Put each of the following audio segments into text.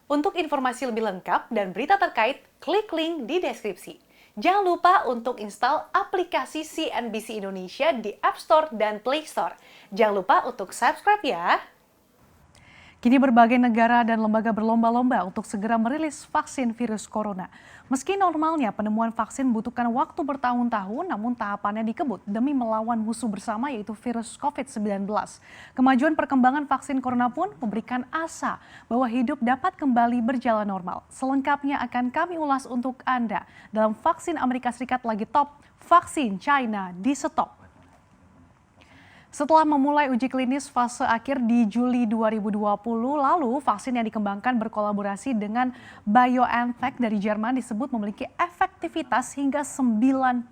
Untuk informasi lebih lengkap dan berita terkait, klik link di deskripsi. Jangan lupa untuk install aplikasi CNBC Indonesia di App Store dan Play Store. Jangan lupa untuk subscribe ya. Kini berbagai negara dan lembaga berlomba-lomba untuk segera merilis vaksin virus corona. Meski normalnya penemuan vaksin membutuhkan waktu bertahun-tahun, namun tahapannya dikebut demi melawan musuh bersama yaitu virus COVID-19. Kemajuan perkembangan vaksin corona pun memberikan asa bahwa hidup dapat kembali berjalan normal. Selengkapnya akan kami ulas untuk Anda dalam vaksin Amerika Serikat lagi top, vaksin China di stop. Setelah memulai uji klinis fase akhir di Juli 2020 lalu, vaksin yang dikembangkan berkolaborasi dengan BioNTech dari Jerman disebut memiliki efektivitas hingga 90%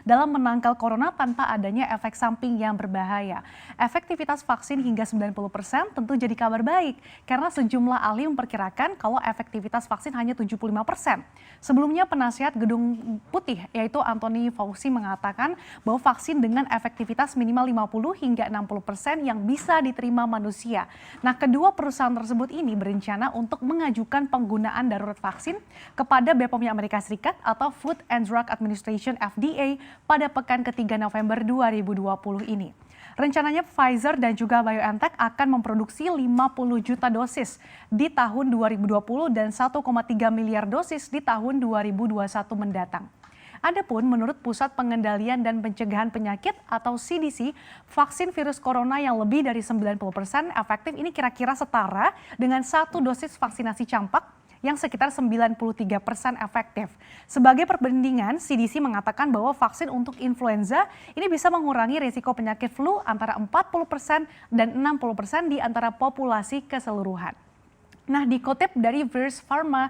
dalam menangkal corona tanpa adanya efek samping yang berbahaya. Efektivitas vaksin hingga 90% tentu jadi kabar baik karena sejumlah ahli memperkirakan kalau efektivitas vaksin hanya 75%. Sebelumnya penasihat Gedung Putih yaitu Anthony Fauci mengatakan bahwa vaksin dengan efektivitas minimal 50 hingga 60% yang bisa diterima manusia. Nah, kedua perusahaan tersebut ini berencana untuk mengajukan penggunaan darurat vaksin kepada BPOM Amerika Serikat atau Food and Drug Administration (FDA) pada pekan ketiga November 2020 ini. Rencananya Pfizer dan juga BioNTech akan memproduksi 50 juta dosis di tahun 2020 dan 1,3 miliar dosis di tahun 2021 mendatang. Adapun menurut Pusat Pengendalian dan Pencegahan Penyakit atau CDC, vaksin virus corona yang lebih dari 90% efektif ini kira-kira setara dengan satu dosis vaksinasi campak yang sekitar 93% efektif. Sebagai perbandingan, CDC mengatakan bahwa vaksin untuk influenza ini bisa mengurangi risiko penyakit flu antara 40% dan 60% di antara populasi keseluruhan. Nah, dikutip dari Vers Pharma,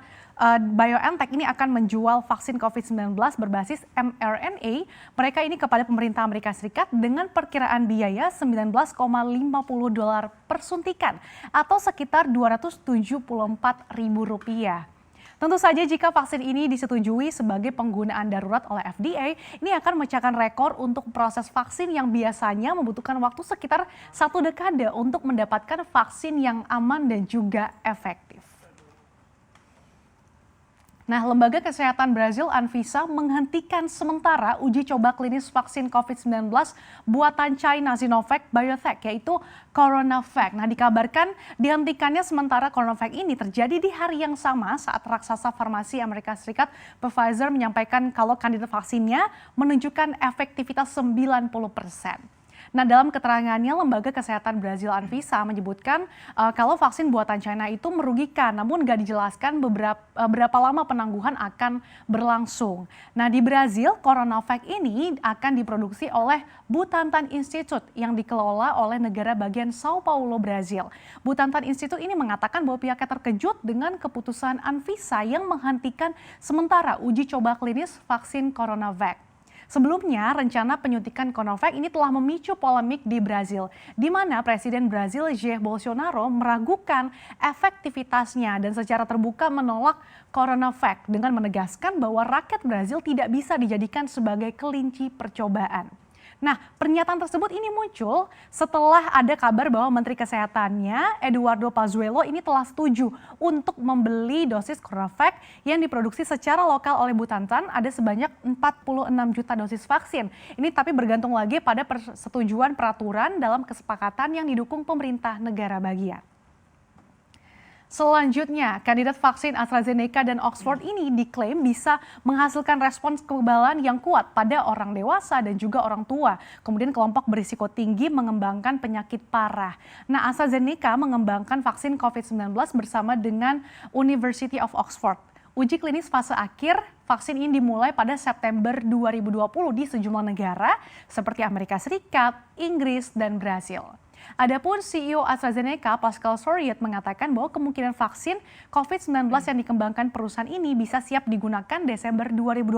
BioNTech ini akan menjual vaksin COVID-19 berbasis mRNA mereka ini kepada pemerintah Amerika Serikat dengan perkiraan biaya $19,50 per suntikan atau sekitar Rp274.000. Tentu saja jika vaksin ini disetujui sebagai penggunaan darurat oleh FDA, ini akan memecahkan rekor untuk proses vaksin yang biasanya membutuhkan waktu sekitar 1 dekade untuk mendapatkan vaksin yang aman dan juga efektif. Nah, Lembaga Kesehatan Brazil Anvisa menghentikan sementara uji coba klinis vaksin COVID-19 buatan China Sinovac Biotech yaitu CoronaVac. Nah, dikabarkan dihentikannya sementara CoronaVac ini terjadi di hari yang sama saat raksasa farmasi Amerika Serikat Pfizer menyampaikan kalau kandidat vaksinnya menunjukkan efektivitas 90%. Nah, dalam keterangannya, Lembaga Kesehatan Brazil Anvisa menyebutkan kalau vaksin buatan China itu merugikan, namun nggak dijelaskan berapa lama penangguhan akan berlangsung. Nah, di Brazil, CoronaVac ini akan diproduksi oleh Butantan Institute yang dikelola oleh negara bagian Sao Paulo, Brazil. Butantan Institute ini mengatakan bahwa pihaknya terkejut dengan keputusan Anvisa yang menghentikan sementara uji coba klinis vaksin CoronaVac. Sebelumnya, rencana penyuntikan CoronaVac ini telah memicu polemik di Brazil, di mana Presiden Brazil Jair Bolsonaro meragukan efektivitasnya dan secara terbuka menolak CoronaVac dengan menegaskan bahwa rakyat Brazil tidak bisa dijadikan sebagai kelinci percobaan. Nah, pernyataan tersebut ini muncul setelah ada kabar bahwa Menteri Kesehatannya Eduardo Pazuello ini telah setuju untuk membeli dosis CoronaVac yang diproduksi secara lokal oleh Butantan ada sebanyak 46 juta dosis vaksin. Ini tapi bergantung lagi pada persetujuan peraturan dalam kesepakatan yang didukung pemerintah negara bagian. Selanjutnya, kandidat vaksin AstraZeneca dan Oxford ini diklaim bisa menghasilkan respons kekebalan yang kuat pada orang dewasa dan juga orang tua. Kemudian kelompok berisiko tinggi mengembangkan penyakit parah. Nah, AstraZeneca mengembangkan vaksin COVID-19 bersama dengan University of Oxford. Uji klinis fase akhir vaksin ini dimulai pada September 2020 di sejumlah negara seperti Amerika Serikat, Inggris, dan Brasil. Adapun CEO AstraZeneca Pascal Soriot mengatakan bahwa kemungkinan vaksin COVID-19 yang dikembangkan perusahaan ini bisa siap digunakan Desember 2020.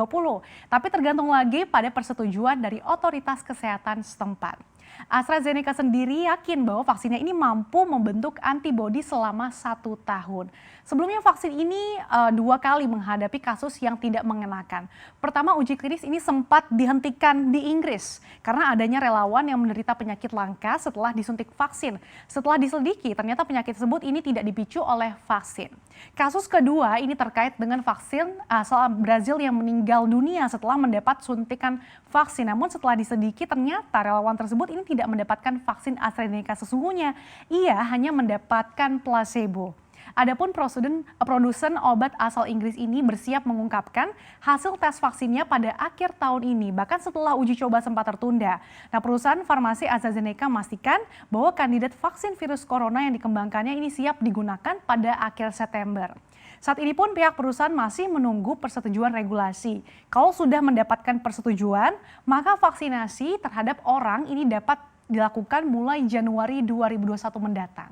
Tapi tergantung lagi pada persetujuan dari otoritas kesehatan setempat. AstraZeneca sendiri yakin bahwa vaksinnya ini mampu membentuk antibodi selama 1 tahun. Sebelumnya vaksin ini 2 kali menghadapi kasus yang tidak mengenakan. Pertama, uji klinis ini sempat dihentikan di Inggris karena adanya relawan yang menderita penyakit langka setelah disuntik vaksin. Setelah diselidiki, ternyata penyakit tersebut ini tidak dipicu oleh vaksin. Kasus kedua ini terkait dengan vaksin asal Brazil yang meninggal dunia setelah mendapat suntikan vaksin. Namun setelah diselidiki, ternyata relawan tersebut ini tidak mendapatkan vaksin AstraZeneca sesungguhnya. Ia hanya mendapatkan placebo. Adapun produsen obat asal Inggris ini bersiap mengungkapkan hasil tes vaksinnya pada akhir tahun ini, bahkan setelah uji coba sempat tertunda. Nah, perusahaan farmasi AstraZeneca memastikan bahwa kandidat vaksin virus corona yang dikembangkannya ini siap digunakan pada akhir September. Saat ini pun pihak perusahaan masih menunggu persetujuan regulasi. Kalau sudah mendapatkan persetujuan, maka vaksinasi terhadap orang ini dapat dilakukan mulai Januari 2021 mendatang.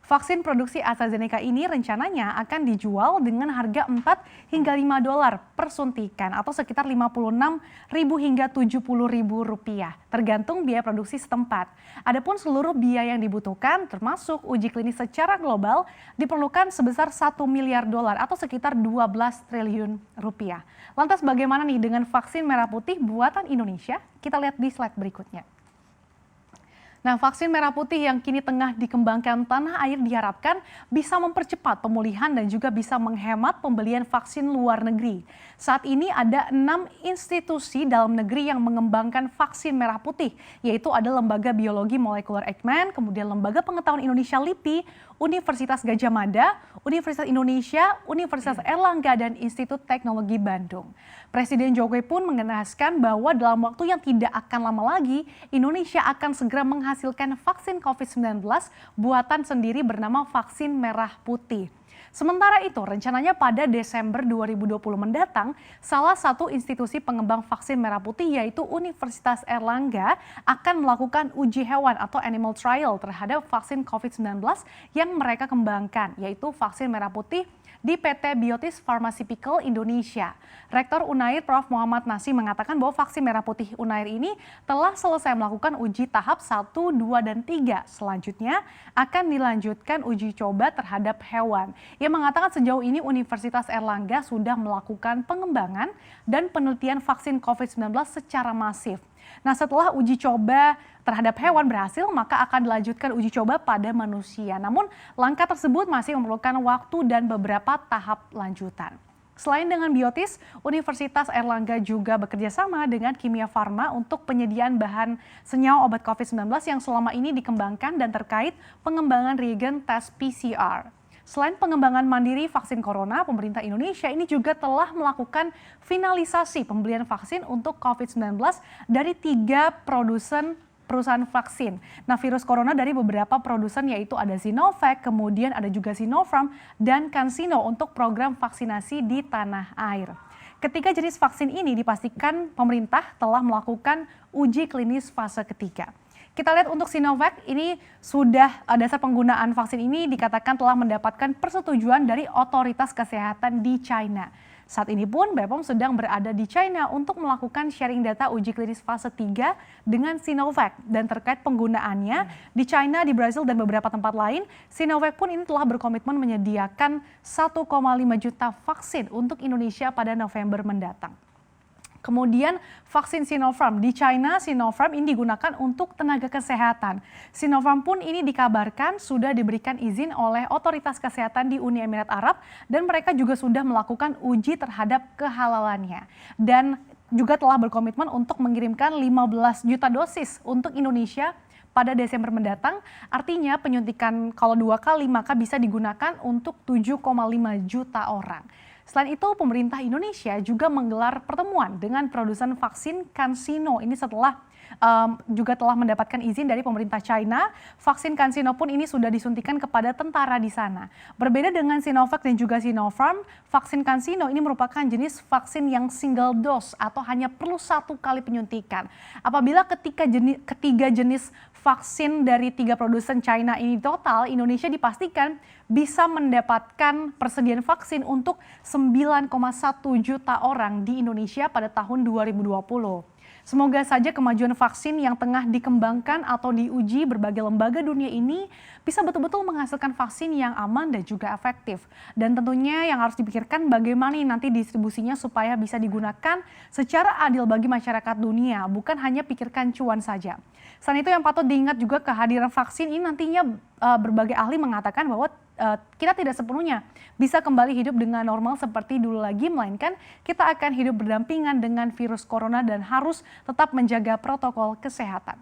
Vaksin produksi AstraZeneca ini rencananya akan dijual dengan harga 4 hingga 5 dolar per suntikan atau sekitar 56.000 hingga 70.000 rupiah, tergantung biaya produksi setempat. Adapun seluruh biaya yang dibutuhkan termasuk uji klinis secara global diperlukan sebesar 1 miliar dolar atau sekitar 12 triliun rupiah. Lantas bagaimana nih dengan vaksin merah putih buatan Indonesia? Kita lihat di slide berikutnya. Nah, vaksin merah putih yang kini tengah dikembangkan tanah air diharapkan bisa mempercepat pemulihan dan juga bisa menghemat pembelian vaksin luar negeri. Saat ini ada 6 institusi dalam negeri yang mengembangkan vaksin merah putih, yaitu ada Lembaga Biologi Molekuler Eijkman, kemudian Lembaga Pengetahuan Indonesia LIPI, Universitas Gadjah Mada, Universitas Indonesia, Universitas Erlangga, dan Institut Teknologi Bandung. Presiden Jokowi pun menegaskan bahwa dalam waktu yang tidak akan lama lagi, Indonesia akan segera menghasilkan vaksin COVID-19 buatan sendiri bernama vaksin merah putih. Sementara itu, rencananya pada Desember 2020 mendatang, salah satu institusi pengembang vaksin merah putih yaitu Universitas Erlangga akan melakukan uji hewan atau animal trial terhadap vaksin COVID-19 yang mereka kembangkan, yaitu vaksin merah putih di PT Biotis Pharmaceutical Indonesia. Rektor Unair Prof. Muhammad Nasih mengatakan bahwa vaksin merah putih Unair ini telah selesai melakukan uji tahap 1, 2, dan 3. Selanjutnya akan dilanjutkan uji coba terhadap hewan. Ia mengatakan sejauh ini Universitas Erlangga sudah melakukan pengembangan dan penelitian vaksin COVID-19 secara masif. Nah, setelah uji coba terhadap hewan berhasil, maka akan dilanjutkan uji coba pada manusia. Namun, langkah tersebut masih memerlukan waktu dan beberapa tahap lanjutan. Selain dengan Biotis, Universitas Erlangga juga bekerja sama dengan Kimia Farma untuk penyediaan bahan senyawa obat COVID-19 yang selama ini dikembangkan dan terkait pengembangan reagen tes PCR. Selain pengembangan mandiri vaksin corona, pemerintah Indonesia ini juga telah melakukan finalisasi pembelian vaksin untuk COVID-19 dari 3 perusahaan vaksin. Nah, virus corona dari beberapa produsen yaitu ada Sinovac, kemudian ada juga Sinopharm dan CanSino untuk program vaksinasi di tanah air. Ketiga jenis vaksin ini dipastikan pemerintah telah melakukan uji klinis fase ketiga. Kita lihat untuk Sinovac, ini sudah dasar penggunaan vaksin ini dikatakan telah mendapatkan persetujuan dari otoritas kesehatan di China. Saat ini pun BPOM sedang berada di China untuk melakukan sharing data uji klinis fase 3 dengan Sinovac. Dan terkait penggunaannya di China, di Brazil, dan beberapa tempat lain, Sinovac pun ini telah berkomitmen menyediakan 1,5 juta vaksin untuk Indonesia pada November mendatang. Kemudian vaksin Sinopharm di China, Sinopharm ini digunakan untuk tenaga kesehatan. Sinopharm pun ini dikabarkan sudah diberikan izin oleh otoritas kesehatan di Uni Emirat Arab dan mereka juga sudah melakukan uji terhadap kehalalannya. Dan juga telah berkomitmen untuk mengirimkan 15 juta dosis untuk Indonesia pada Desember mendatang. Artinya penyuntikan kalau 2 kali maka bisa digunakan untuk 7,5 juta orang. Selain itu, pemerintah Indonesia juga menggelar pertemuan dengan produsen vaksin CanSino. Ini setelah juga telah mendapatkan izin dari pemerintah China. Vaksin CanSino pun ini sudah disuntikan kepada tentara di sana. Berbeda dengan Sinovac dan juga Sinopharm, vaksin CanSino ini merupakan jenis vaksin yang single dose atau hanya perlu 1 kali penyuntikan. Apabila ketiga jenis vaksin dari 3 produsen China ini total, Indonesia dipastikan bisa mendapatkan persediaan vaksin untuk 9,1 juta orang di Indonesia pada tahun 2020. Semoga saja kemajuan vaksin yang tengah dikembangkan atau diuji berbagai lembaga dunia ini bisa betul-betul menghasilkan vaksin yang aman dan juga efektif. Dan tentunya yang harus dipikirkan bagaimana nanti distribusinya supaya bisa digunakan secara adil bagi masyarakat dunia, bukan hanya pikirkan cuan saja. Selain itu yang patut diingat juga kehadiran vaksin ini nantinya berbagai ahli mengatakan bahwa kita tidak sepenuhnya bisa kembali hidup dengan normal seperti dulu lagi, melainkan kita akan hidup berdampingan dengan virus corona dan harus tetap menjaga protokol kesehatan.